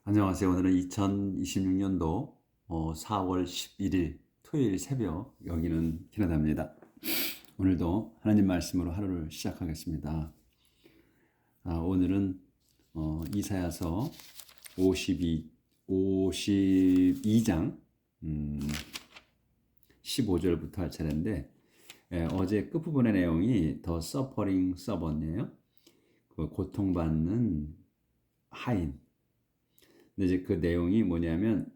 안녕하세요. 오늘은 2026년도 4월 11일 토요일 새벽, 여기는 캐나다입니다. 오늘도 하나님 말씀으로 하루를 시작하겠습니다. 오늘은 이사야서 52장 15절부터 할 차례인데, 어제 끝부분의 내용이 The Suffering Servant이에요. 그 고통받는 하인. 근데 이제 그 내용이 뭐냐면,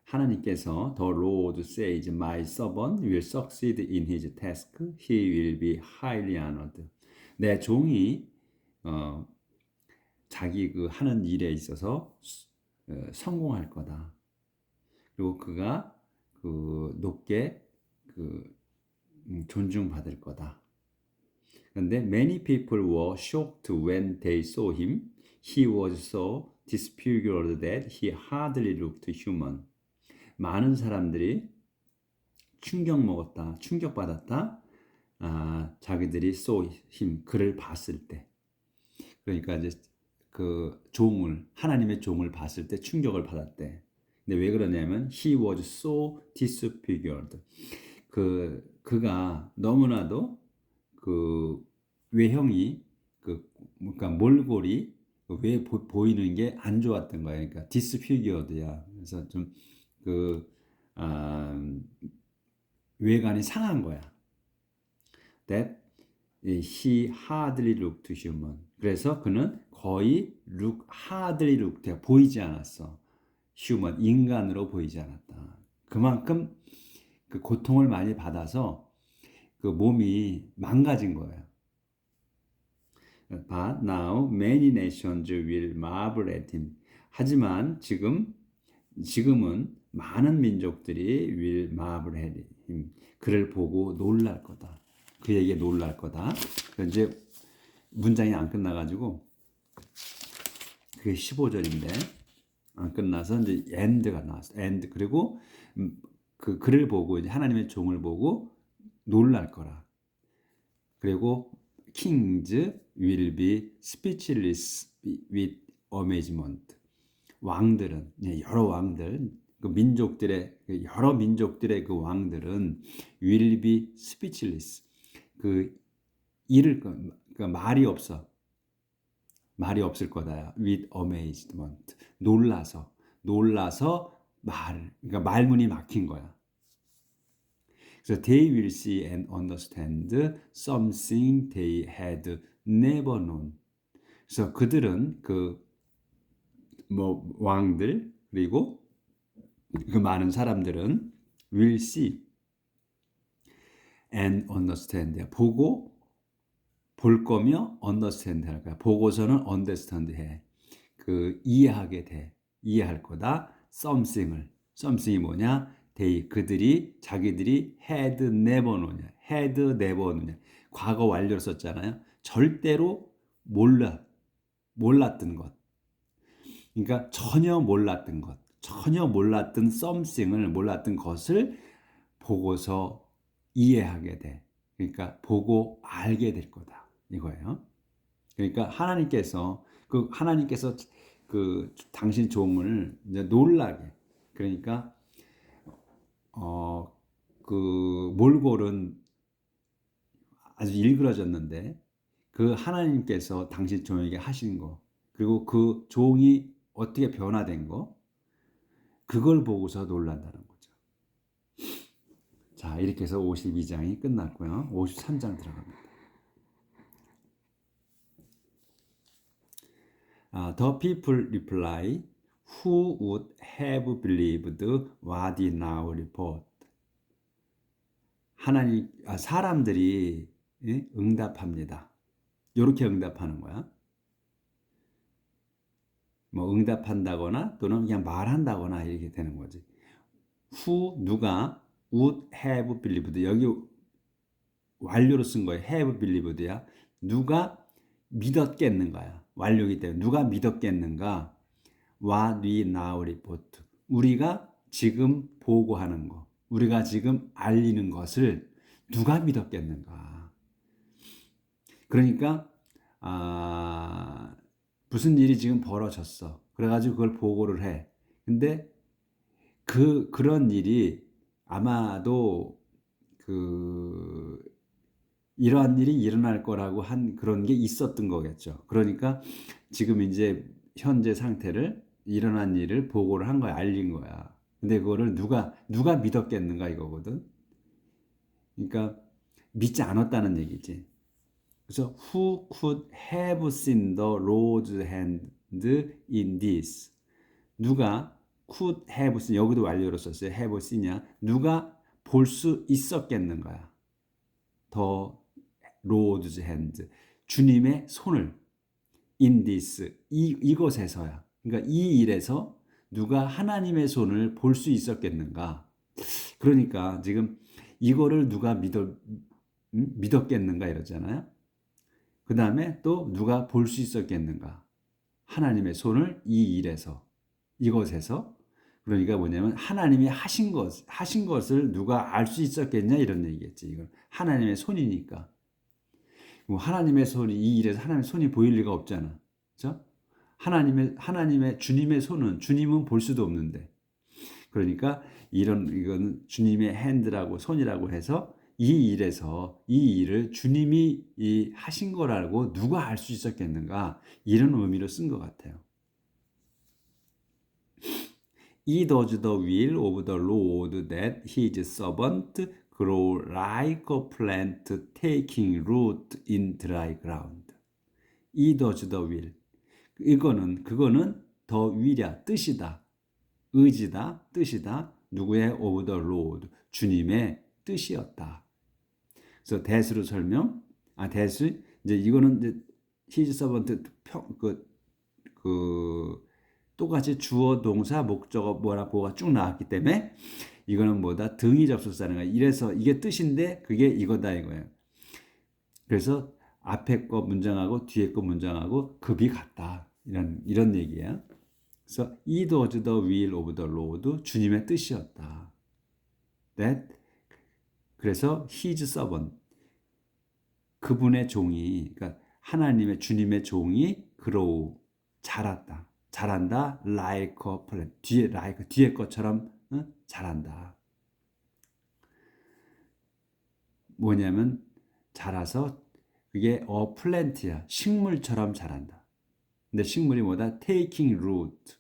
하나님께서 The Lord says, My servant will succeed in his task. He will be highly honored. 내 종이 자기 그 하는 일에 있어서 성공할 거다. 그리고 그가 그 높게 존중받을 거다. 그런데 many people were shocked when they saw him. He was so disfigured that he hardly looked human. 많은 사람들이 충격 먹었다, 충격받았다. 자기들이 그를 봤을 때. 그러니까 이제 그 하나님의 종을 봤을 때 충격을 받았대. 근데 왜 그러냐면 he was so disfigured. 그가 너무나도 그 외형이 그러니까 몰골이 왜 보이는 게 안 좋았던 거야. 그러니까 disfigured야. 그래서 그 아, 외관이 상한 거야. That he hardly looked human. 그래서 그는 거의 hardly looked, 보이지 않았어. human, 인간으로 보이지 않았다. 그만큼 그 고통을 많이 받아서 그 몸이 망가진 거예요. But now many nations will marvel at him. 하지만 지금은 많은 민족들이 will marvel at him. 그를 보고 놀랄 거다. 그에게 놀랄 거다. 이제 문장이 안 끝나가지고 그게 15절인데 안 끝나서 이제 end가 나왔어. end. 그리고 그를 보고 이제 하나님의 종을 보고 놀랄 거라. 그리고 kings will be speechless with amazement. 왕들은, 여러 왕들, 여러 민족들의 그 왕들은 will be speechless. 말이 없을 거다. with amazement. 놀라서 그러니까 말문이 막힌 거야. 그래서 they will see and understand something they had never known. 그래서 그들은 왕들 그리고 그 많은 사람들은 will see and understand. 볼 거며 understand 할 거야. 보고서는 understand 해. 이해할 거다. something이 뭐냐? 자기들이 had never known. 과거 완료로 썼잖아요. 절대로 몰랐던 것. 그러니까 전혀 몰랐던 몰랐던 것을 보고서 이해하게 돼. 그러니까 보고 알게 될 거다. 이거예요. 그러니까 하나님께서 당신 종을 이제 놀라게. 그러니까 몰골은 아주 일그러졌는데 그 하나님께서 당신 종에게 하신 거, 그리고 그 종이 어떻게 변화된 거, 그걸 보고서 놀란다는 거죠. 자, 이렇게 해서 52장이 끝났고요. 53장 들어갑니다. The people reply, who would have believed what we now report? 사람들이 응답합니다. 이렇게 응답하는 거야. 뭐 응답한다거나 또는 그냥 말한다거나 이렇게 되는 거지. 누가 would have believed, 여기 완료로 쓴 거예요. have believed야. 누가 믿었겠는가야. 완료이기 때문에 누가 믿었겠는가. what we now report, 우리가 지금 보고하는 거, 우리가 지금 알리는 것을 누가 믿었겠는가. 그러니까 무슨 일이 지금 벌어졌어. 그래가지고 그걸 보고를 해. 근데 그런 일이 아마도 그 이러한 일이 일어날 거라고 한 그런 게 있었던 거겠죠. 그러니까 지금 이제 현재 상태를 일어난 일을 보고를 한 거야, 알린 거야. 근데 그거를 누가 믿었겠는가 이거거든. 그러니까 믿지 않았다는 얘기지. 그래서 who could have seen the Lord's hand in this? 누가 could have seen, 여기도 완료로 썼어요. have seen이야. 누가 볼 수 있었겠는가야. 더 Lord's hand. 주님의 손을 in this. 이것에서야. 그러니까 이 일에서 누가 하나님의 손을 볼 수 있었겠는가. 그러니까 지금 이거를 누가 믿었겠는가 이러잖아요. 그 다음에 또 누가 볼 수 있었겠는가. 하나님의 손을 이 일에서, 이것에서. 그러니까 뭐냐면 하나님이 하신 것을 누가 알 수 있었겠냐 이런 얘기겠지. 이건 하나님의 손이니까. 뭐 하나님의 손이 이 일에서 하나님의 손이 보일 리가 없잖아. 그렇죠? 하나님의 주님의 손은 주님은 볼 수도 없는데. 그러니까 이건 주님의 핸드라고 손이라고 해서 이 일에서 이 일을 주님이 하신 거라고 누가 알 수 있었겠는가 이런 의미로 쓴 것 같아요. He does the will of the Lord that his servant grow like a plant taking root in dry ground. He does the will. 그거는 더 will이야, 뜻이다, 의지다, 뜻이다. 누구의 of the Lord, 주님의 뜻이었다. 그래서 that으로 설명. that 이제 이거는 이제 his servant 똑같이 주어, 동사, 목적어, 뭐가 쭉 나왔기 때문에 이거는 뭐다? 등이 접속사는 거야. 이래서 이게 뜻인데 그게 이거다 이거예요. 그래서 앞에 거 문장하고 뒤에 거 문장하고 급이 같다. 이런 얘기예요. 그래서 it was the will of the Lord, 주님의 뜻이었다. That 그래서 his servant, 그분의 종이, 그러니까 하나님의 주님의 종이 grow, 자란다 like a plant, 뒤에 것처럼 자란다. 뭐냐면 자라서 그게 plant야, 식물처럼 자란다. 근데 식물이 뭐다? taking root,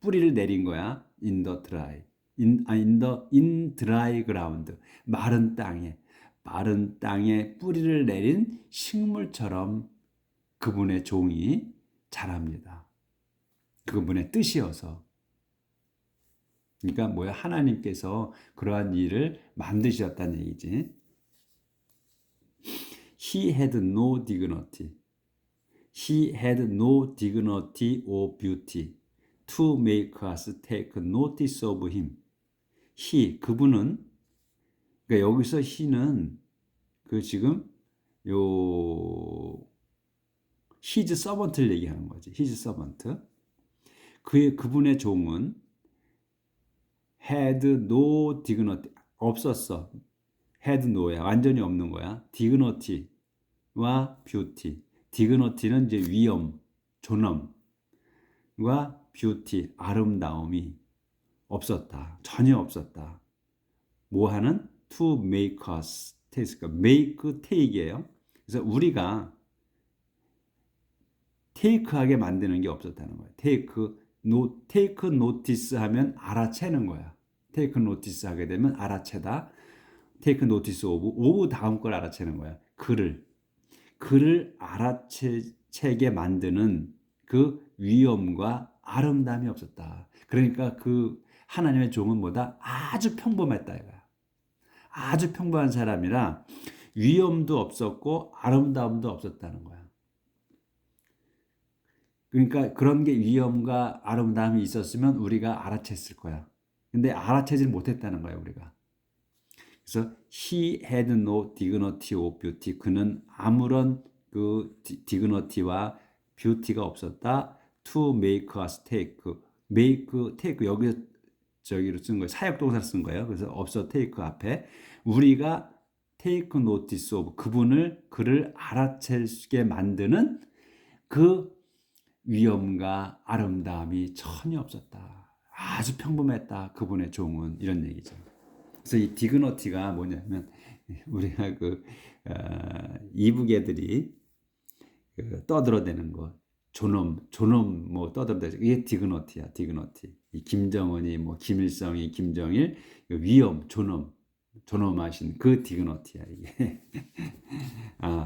뿌리를 내린 거야. in the dry, in dry ground, 마른 땅에 뿌리를 내린 식물처럼 그분의 종이 자랍니다. 그분의 뜻이어서. 그러니까 뭐야? 하나님께서 그러한 일을 만드셨다는 얘기지. He had no dignity. He had no dignity or beauty to make us take notice of him. 그분은, 그러니까 여기서 he는 지금 his servant를 얘기하는 거지. his servant. 그분의 종은 had no dignity, 없었어. had no야. 완전히 없는 거야. dignity와 beauty. dignity는 이제 위엄, 존엄과 beauty, 아름다움이 없었다. 전혀 없었다. 뭐 하는? to make us take, make, take이에요. 그래서 우리가 take하게 만드는 게 없었다는 거예요. take notice 하면 알아채는 거야. take notice 하게 되면 알아채다. take notice of 다음 걸 알아채는 거야. 글을 알아채게 만드는 그 위엄과 아름다움이 없었다. 그러니까 그 하나님의 종은 뭐다? 아주 평범했다 이거야. 아주 평범한 사람이라 위엄도 없었고 아름다움도 없었다는 거야. 그러니까 그런 게 위엄과 아름다움이 있었으면 우리가 알아챘을 거야. 근데 알아채질 못했다는 거야, 우리가. 그래서 he had no dignity or beauty. 그는 아무런 그 dignity와 beauty가 없었다. to make us take. take 저기로 쓴 거예요. 사역동사를 쓴 거예요. 그래서 없어 take 앞에 우리가 take notice of 그를 알아채게 만드는 그 위엄과 아름다움이 전혀 없었다. 아주 평범했다. 그분의 종은 이런 얘기죠. 그래서 이 디그너티가 뭐냐면 우리가 이북애들이 떠들어대는 거, 존엄 뭐 떠들어대죠. 이게 디그너티야, 디그너티. 이 김정은이 뭐 김일성이 김정일 위엄, 존엄하신 그 디그너티야 이게.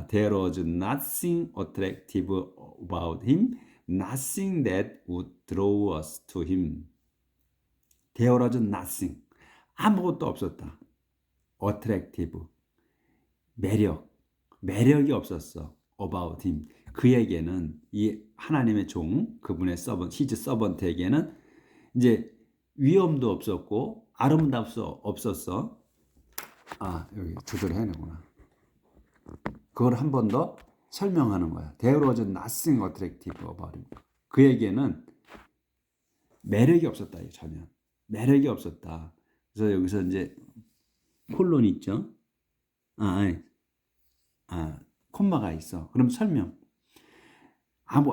There was nothing attractive about him, nothing that would draw us to him. There was nothing. 아무것도 없었다. attractive. 매력이 없었어. about him. 그에게는 이 하나님의 종, 그분의 his servant에게는 이제 위엄도 없었고 아름답도 없었어. 여기 조절해야 되구나. 그걸 한 번 더 설명하는 거야. There was nothing attractive about him. 그에게는 매력이 없었다. 전혀. 매력이 없었다. 그래서 여기서 이제 콜론 있죠? 콤마가 있어. 그럼 설명.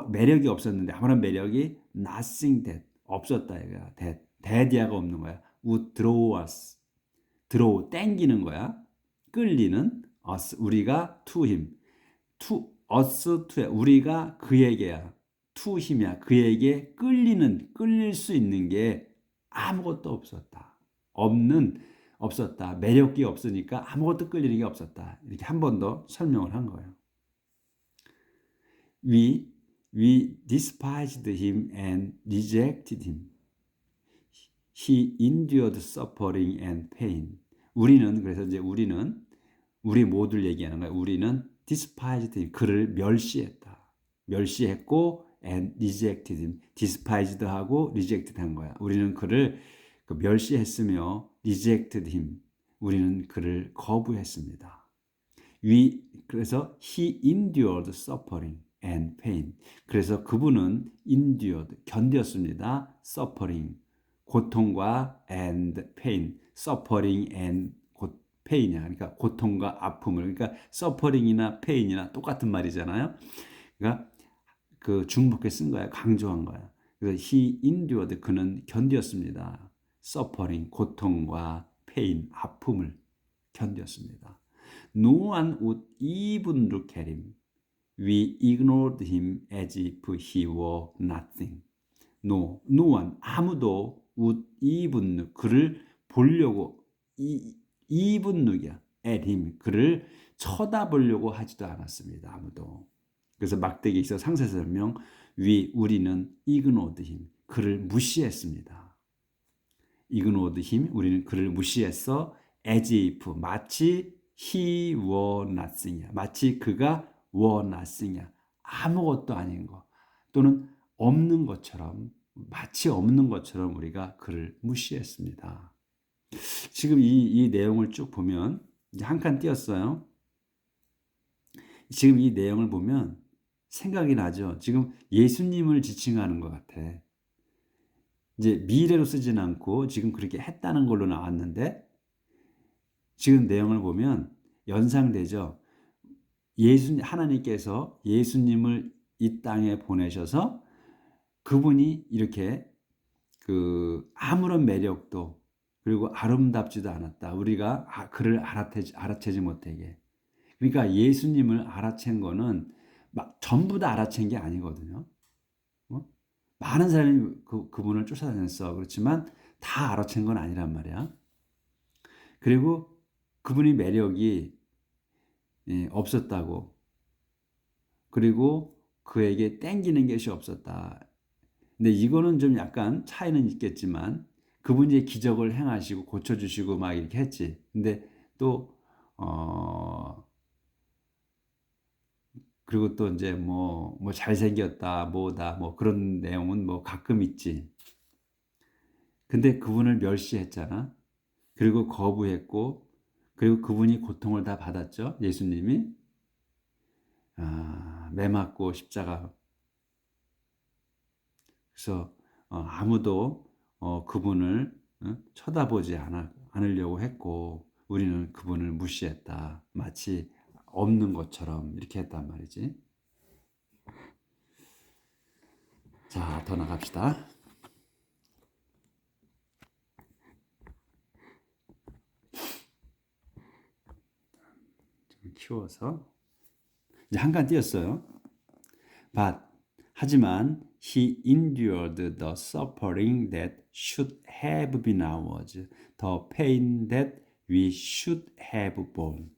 매력이 없었는데 아무런 매력이 nothing that 없었다. that이야가 없는 거야. would draw us. draw 땡기는 거야. 끌리는 us 우리가 to him. to us to 우리가 그에게야. to 힘이야. 그에게 끌릴 수 있는 게 아무것도 없었다. 없었다. 매력이 없으니까 아무것도 끌리는 게 없었다. 이렇게 한 번 더 설명을 한 거예요. We despised him and rejected him. He endured suffering and pain. 그래서 이제 우리 모두를 얘기하는 거야. 우리는 despised him. 그를 멸시했고 and rejected him. despised 하고 rejected 한 거야. 우리는 그를 멸시했으며 rejected him. 우리는 그를 거부했습니다. 그래서 he endured suffering and pain. 그래서 그분은 endured 견뎠습니다. suffering 고통과 and pain. suffering and pain이야. 그러니까 고통과 아픔을. 그러니까 suffering이나 pain이나 똑같은 말이잖아요. 그러니까 그 중복해 쓴 거야. 강조한 거야. 그래서 he endured 그는 견뎠습니다. suffering 고통과 pain 아픔을 견뎠습니다. No one would even look at him. We ignored him as if he were nothing. No one 아무도 would even 그를 보려고 even look이야. at him 그를 쳐다보려고 하지도 않았습니다. 아무도. 그래서 막대기에 있어 상세 설명 우리는 ignored him 그를 무시했습니다. ignored him 우리는 그를 무시했어. as if 마치 he were nothing이야. 마치 그가 were nothing이야. 아무것도 아닌 거 또는 없는 것처럼 마치 없는 것처럼 우리가 그를 무시했습니다. 지금 이 내용을 쭉 보면 이제 한 칸 띄었어요. 지금 이 내용을 보면 생각이 나죠. 지금 예수님을 지칭하는 것 같아. 이제 미래로 쓰진 않고 지금 그렇게 했다는 걸로 나왔는데 지금 내용을 보면 연상되죠. 하나님께서 예수님을 이 땅에 보내셔서 그분이 이렇게 아무런 매력도 그리고 아름답지도 않았다. 우리가 그를 알아채지 못하게. 그러니까 예수님을 알아챈 거는 막 전부 다 알아챈 게 아니거든요. 많은 사람이 그분을 쫓아다녔어. 그렇지만 다 알아챈 건 아니란 말이야. 그리고 그분의 매력이 없었다고. 그리고 그에게 땡기는 것이 없었다. 근데 이거는 좀 약간 차이는 있겠지만 그분이 기적을 행하시고 고쳐주시고 막 이렇게 했지. 근데 또 그리고 또 이제 뭐 잘생겼다 뭐다 뭐 그런 내용은 뭐 가끔 있지. 근데 그분을 멸시했잖아. 그리고 거부했고 그리고 그분이 고통을 다 받았죠. 예수님이 매 맞고 십자가. 그래서 아무도 그분을 쳐다보지 않으려고 했고 우리는 그분을 무시했다. 마치 없는 것처럼 이렇게 했단 말이지. 자, 더 나갑시다. 좀 키워서 이제 한 칸 띄었어요. But 하지만 he endured the suffering that should have been ours, the pain that we should have borne.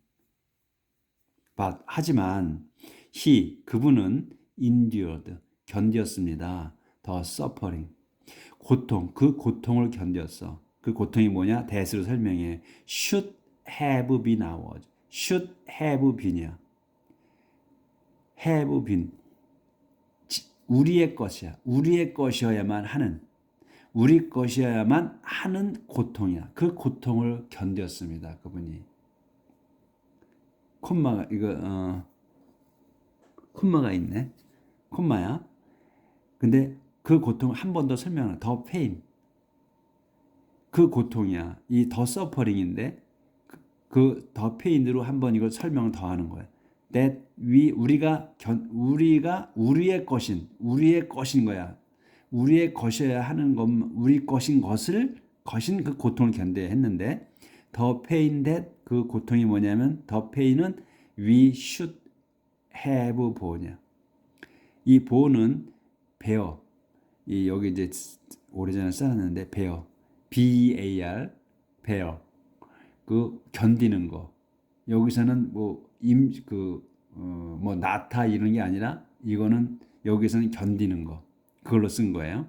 But 하지만 he 그분은 endured 견뎠습니다. the suffering 고통 그 고통을 견뎠어. 그 고통이 뭐냐? 대수로 설명해. should have been ours. should have been이야. have been 우리의 것이야. 우리의 것이어야만 하는 우리 것이어야만 하는 고통이야. 그 고통을 견뎠습니다. 그분이. 콤마가 이거 콤마가 있네. 콤마야. 근데 그 고통을 한 번 더 설명해. 더 페인. 그 고통이야. 이 더 서퍼링인데 그 더 페인으로 한 번 이걸 설명을 더 하는 거야. that 우리가 우리의 것인 거야. 우리의 것이어야 하는 것, 우리 것인 그 고통을 견뎌야 했는데 the pain that 그 고통이 뭐냐면 the pain은 we should have borne야. 이 born은 bear. 이 여기 이제 오래전에 써놨는데 bear, bear, bear. 그 견디는 거. 여기서는 뭐 나타 이런 게 아니라 이거는 여기서는 견디는 거. 그걸로 쓴 거예요.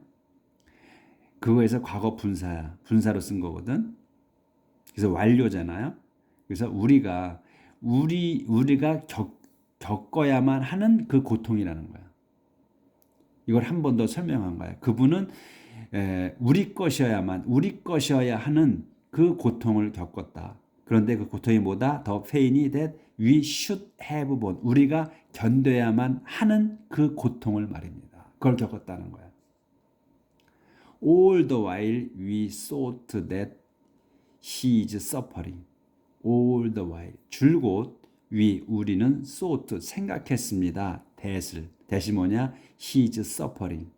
그거에서 과거 분사로 쓴 거거든. 그래서 완료잖아요. 그래서 우리가 겪어야만 하는 그 고통이라는 거야. 이걸 한 번 더 설명한 거야. 그분은 우리 것이어야 하는 그 고통을 겪었다. 그런데 그 고통이 뭐다? The pain that we should have borne. 우리가 견뎌야만 하는 그 고통을 말입니다. 그걸 겪었다는 거야. All the while we thought that he is suffering. All the while. 줄곧 우리는 thought 생각했습니다. that이 뭐냐? He is suffering.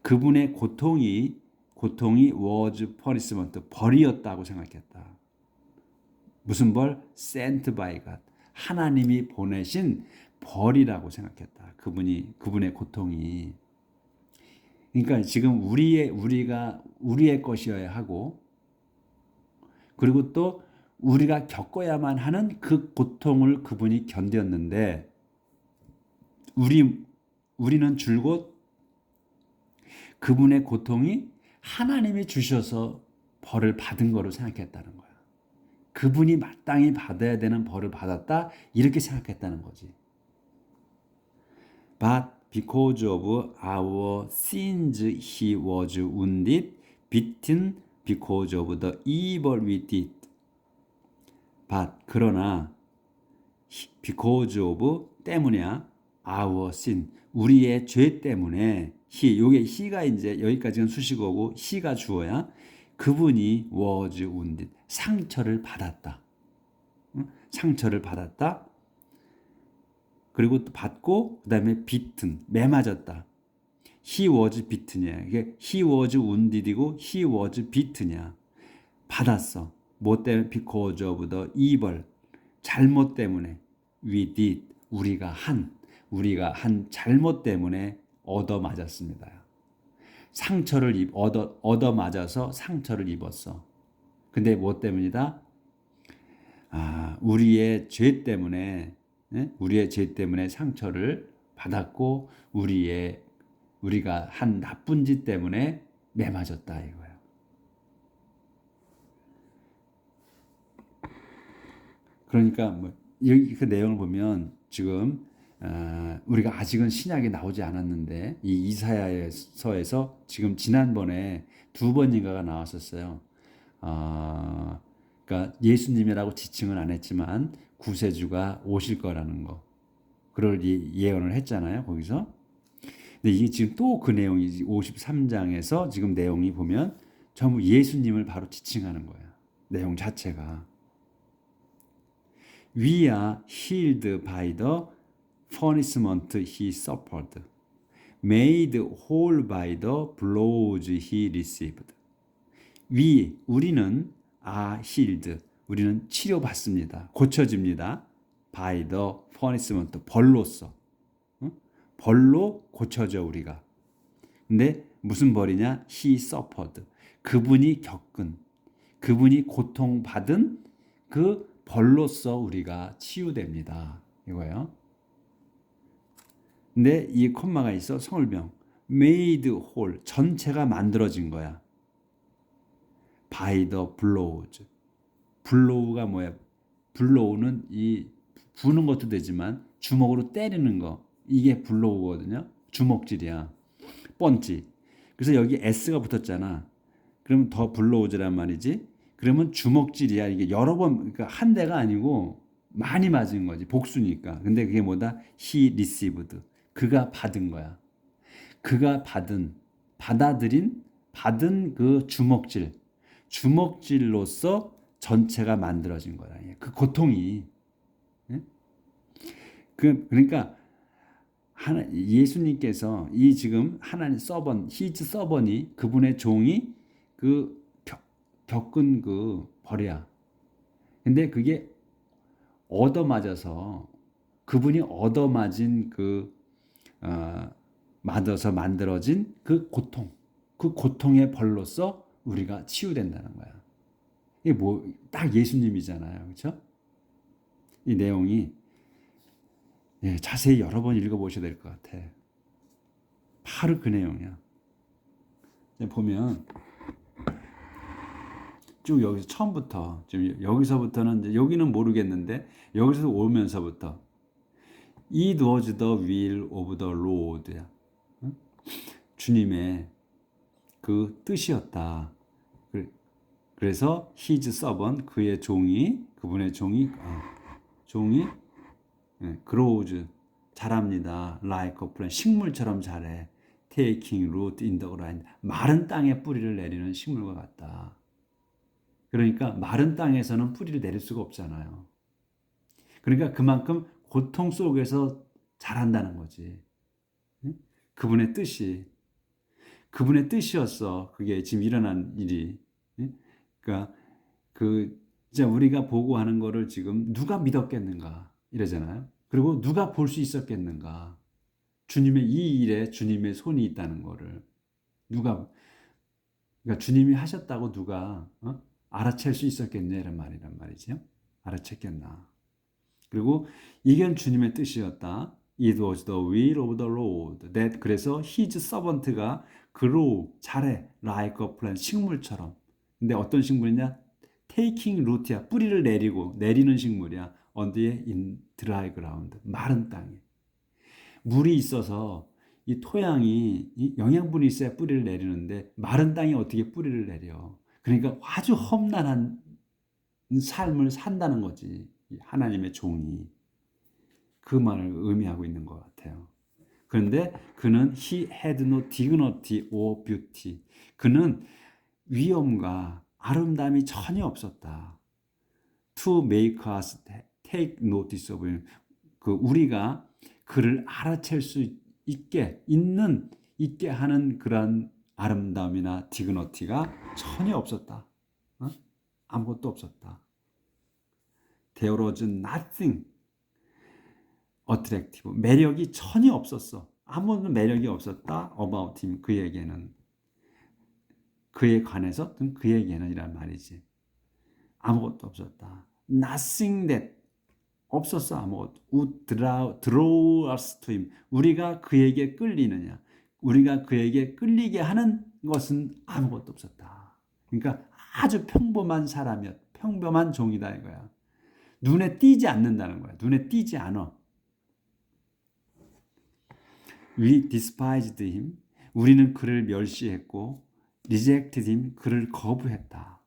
그분의 고통이 was punishment, 벌이었다고 생각했다. 무슨 벌? sent by God. 하나님이 보내신 벌이라고 생각했다. 그분의 고통이. 그러니까 지금 우리의 것이어야 하고, 그리고 또 우리가 겪어야만 하는 그 고통을 그분이 견뎠는데, 우리는 줄곧 그분의 고통이 하나님이 주셔서 벌을 받은 거로 생각했다는 거야. 그분이 마땅히 받아야 되는 벌을 받았다 이렇게 생각했다는 거지. But because of our sins he was wounded, beaten because of the evil we did. But 그러나 because of 때문이야. our sin 우리의 죄 때문에 he가 이제 여기까지는 수식어고 he가 주어야. 그분이 was wounded 상처를 받았다. 상처를 받았다. 그리고 또 받고 그다음에 beaten 매맞았다. He was beaten이야. 이게 he was wounded이고 he was beaten이야. 받았어. 뭐 때문에? Because of the evil 잘못 때문에 we did 우리가 한 잘못 때문에 얻어 맞았습니다. 상처를 얻어 맞아서 상처를 입었어. 근데 뭐 때문이다? 우리의 죄 때문에 상처를 받았고 우리가 한 나쁜 짓 때문에 매맞았다 이거야. 그러니까 여기 그 내용을 보면 지금 우리가 아직은 신약이 나오지 않았는데 이 이사야서에서 지금 지난번에 2번인가가 나왔었어요. 그러니까 예수님이라고 지칭은 안 했지만 구세주가 오실 거라는 거. 그걸 예언을 했잖아요. 거기서. 근데 이게 지금 또 그 내용이 53장에서 지금 내용이 보면 전부 예수님을 바로 지칭하는 거야. 내용 자체가. We are healed by the punishment he suffered. made whole by the blows he received. 우리는 healed, 우리는 치료받습니다. 고쳐집니다. by the punishment, 벌로써. 벌로 고쳐져 우리가. 근데 무슨 벌이냐? he suffered. 그분이 겪은, 그분이 고통받은 그 벌로써 우리가 치유됩니다. 이거예요. 근데 이 콤마가 있어. 성울병. made whole. 전체가 만들어진 거야. by the blows. 블로우가 뭐야? 블로우는 이 부는 것도 되지만 주먹으로 때리는 거. 이게 블로우거든요. 주먹질이야. 펀치. 그래서 여기 S가 붙었잖아. 그러면 더 블로우즈란 말이지. 그러면 주먹질이야. 이게 여러 번, 그러니까 한 대가 아니고 많이 맞은 거지. 복수니까. 근데 그게 뭐다? He received. 그가 받은 거야. 그가 받은 그 주먹질로서 전체가 만들어진 거야. 그 고통이. 그러니까 예수님께서 이 지금 하나님 히즈 서번이 그분의 종이 그 겪은 그 벌이야. 근데 그게 얻어맞아서 그분이 얻어맞은 맞아서 만들어진 그 고통의 벌로서 우리가 치유된다는 거야. 이게 딱 예수님이잖아요. 그렇죠? 이 내용이 자세히 여러 번 읽어보셔야 될 것 같아. 바로 그 내용이야. 보면 쭉 여기서 처음부터 지금 여기서부터는 이제 여기는 모르겠는데 여기서 오면서부터 It was the will of the Lord야. 주님의 그 뜻이었다. 그래서 his servant, 그분의 종이 grows, 자랍니다. like a plant, 식물처럼 자래. taking root in the ground, 마른 땅에 뿌리를 내리는 식물과 같다. 그러니까 마른 땅에서는 뿌리를 내릴 수가 없잖아요. 그러니까 그만큼 고통 속에서 자란다는 거지. 그분의 뜻이었어. 그게 지금 일어난 일이. 그러니까 이제 우리가 보고 하는 거를 지금 누가 믿었겠는가 이러잖아요. 그리고 누가 볼 수 있었겠는가. 이 일에 주님의 손이 있다는 거를 그러니까 주님이 하셨다고 누가 알아챌 수 있었겠냐 이런 말이란 말이죠. 알아챘겠나. 그리고 이건 주님의 뜻이었다. It was the will of the Lord. 그래서 his servant가 잘해. like a plant, 식물처럼. 근데 어떤 식물이냐? taking root야. 뿌리를 내리는 식물이야. 어디에? in dry ground. 마른 땅에. 물이 있어서 이 토양이 영양분이 있어야 뿌리를 내리는데 마른 땅에 어떻게 뿌리를 내려? 그러니까 아주 험난한 삶을 산다는 거지. 하나님의 종이. 그 말을 의미하고 있는 것 같아요. 그런데 그는 he had no dignity or beauty. 그는 위엄과 아름다움이 전혀 없었다. To make us take notice of him. 우리가 그를 알아챌 수 있게 하는 그런 아름다움이나 디그너티가 전혀 없었다. 아무것도 없었다. There was nothing attractive. 매력이 전혀 없었어. 아무런 매력이 없었다. About him. 그에 관해서 그에게는 이란 말이지. 아무것도 없었다. Nothing that 없었어. 아무것도. Would draw us to him. 우리가 그에게 끌리느냐. 우리가 그에게 끌리게 하는 것은 아무것도 없었다. 그러니까 아주 평범한 평범한 종이다 이거야. 눈에 띄지 않는다는 거야. 눈에 띄지 않아. We despised him. 우리는 그를 멸시했고 rejected him. 그를 거부했다.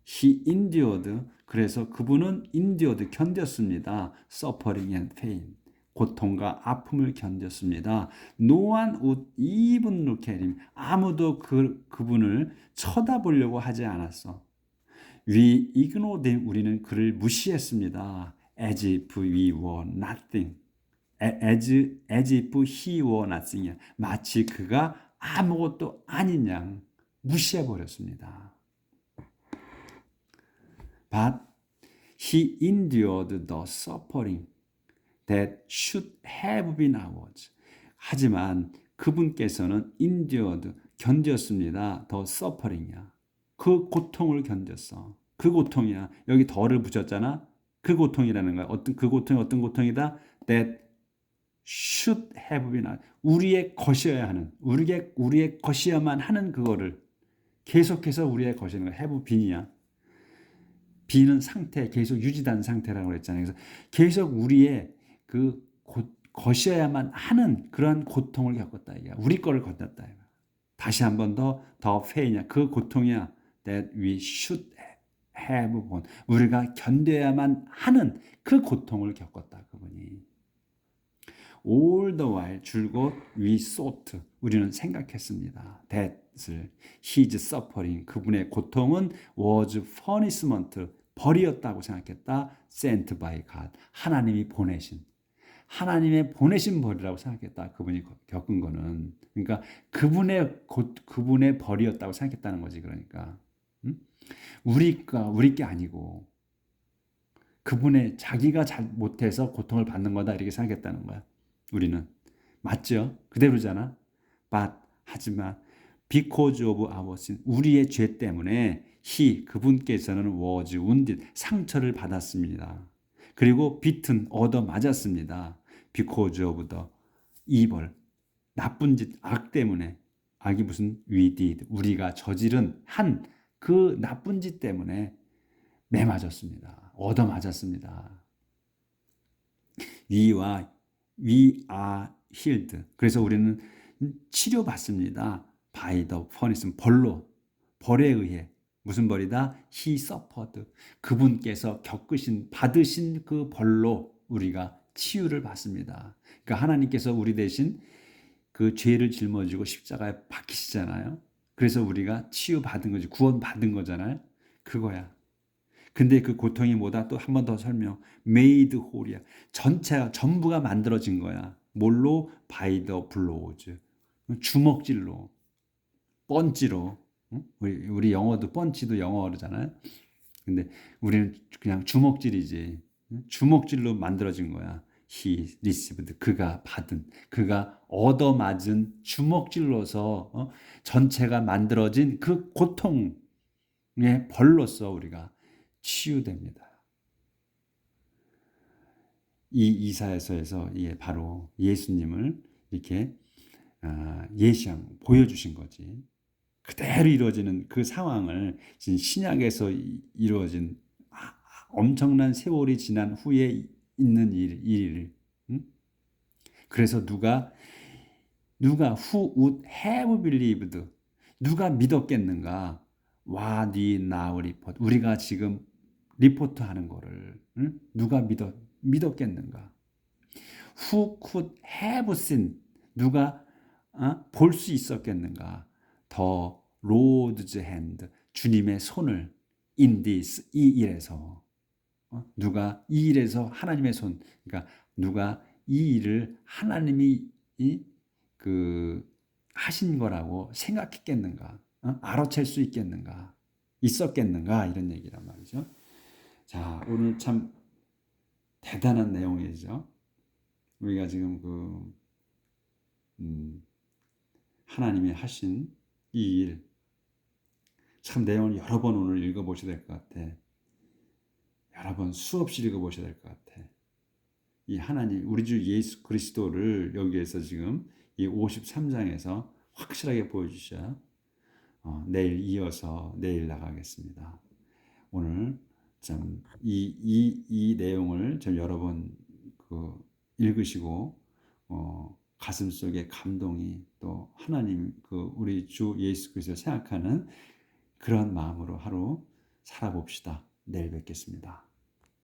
He endured. 그래서 그분은 endured, 견뎠습니다. suffering and pain. 고통과 아픔을 견뎠습니다. No one would even look at him. 아무도 그분을 쳐다보려고 하지 않았어. We ignored him. 우리는 그를 무시했습니다. As if we were nothing. as if he were nothing. 마치 그가 아무것도 아닌 양 무시해 버렸습니다. But he endured the suffering that should have been ours. 하지만 그분께서는 endured, 견뎠습니다. the suffering이야. 그 고통을 견뎠어. 그 고통이야. 여기 더를 붙였잖아. 그 고통이라는 거야. 그 고통이 어떤 고통이다? That should have been ours. 우리의 것이어야 하는, 우리의 것이어야만 하는 그거를 계속해서 우리의 것이는 거야. have been이야. be는 상태, 계속 유지된 상태라고 그랬잖아요. 그래서 계속 우리의 그 것이어야만 하는 그런 고통을 겪었다. 이게 우리 거를 건넜다. 다시 한 번 더 페인이야. 그 고통이야. That we should have borne. 우리가 견뎌야만 하는 그 고통을 겪었다. 그분이. All the while 줄곧 we thought. 우리는 생각했습니다. That을 his suffering. 그분의 고통은 was punishment. 벌이었다고 생각했다. Sent by God. 하나님이 보내신. 하나님의 보내신 벌이라고 생각했다. 그분이 겪은 거는. 그러니까 그분의 벌이었다고 생각했다는 거지. 그러니까. 우리 게 아니고 그분의 자기가 잘 못해서 고통을 받는 거다. 이렇게 생각했다는 거야. 우리는. 맞죠? 그대로잖아. But 하지만 because of our sin. 우리의 죄 때문에 그분께서는 was wounded. 상처를 받았습니다. 그리고 beaten, 얻어 맞았습니다. because of the evil. 나쁜 짓, 악 때문에. 악이 무슨 we did. 우리가 저지른 그 나쁜 짓 때문에 매 맞았습니다. 얻어 맞았습니다. we are healed. 그래서 우리는 치료받습니다. by the punishment. 벌에 의해. 무슨 벌이다? He suffered. 그분께서 받으신 그 벌로 우리가 치유를 받습니다. 그러니까 하나님께서 우리 대신 그 죄를 짊어지고 십자가에 박히시잖아요. 그래서 우리가 치유받은 거지. 구원받은 거잖아요. 그거야. 근데 그 고통이 뭐다? 또 한 번 더 설명. made whole이야. 전부가 만들어진 거야. 뭘로? by the blows. 주먹질로. 펀치로. 우리 영어도 펀치도 영어잖아요. 근데 우리는 그냥 주먹질이지. 주먹질로 만들어진 거야. He received. 그가 받은. 그가 얻어맞은 주먹질로서 전체가 만들어진 그 고통의 벌로서 우리가 치유됩니다. 이 이사야서에서 이게 바로 예수님을 이렇게 보여주신 거지. 그대로 이루어지는 그 상황을 신약에서 이루어진 엄청난 세월이 지난 후에 있는 일. 그래서 누가 who would have believed. 누가 믿었겠는가? What we now report. 우리가 지금 리포트 하는 거를 누가 믿었겠는가? Who could have seen. 누가 볼 수 있었겠는가? The Lord's hand. 주님의 손을 in this. 이 일에서. 누가 이 일에서 하나님의 손. 그러니까 누가 이 일을 하나님이 하신 거라고 생각했겠는가? 알아챌 수 있었겠는가? 이런 얘기란 말이죠. 자, 오늘 참 대단한 내용이죠. 우리가 지금 하나님이 하신 이 일, 참 내용을 여러 번 오늘 읽어보셔야 될 것 같아. 여러 번 수없이 읽어보셔야 될 것 같아. 이 하나님, 우리 주 예수 그리스도를 여기에서 지금 이 53장에서 확실하게 보여주셔야 내일 나가겠습니다. 오늘 참 이 내용을 좀 여러 번 읽으시고 가슴 속에 감동이 또 하나님 우리 주 예수 그리스도 생각하는 그런 마음으로 하루 살아봅시다. 내일 뵙겠습니다.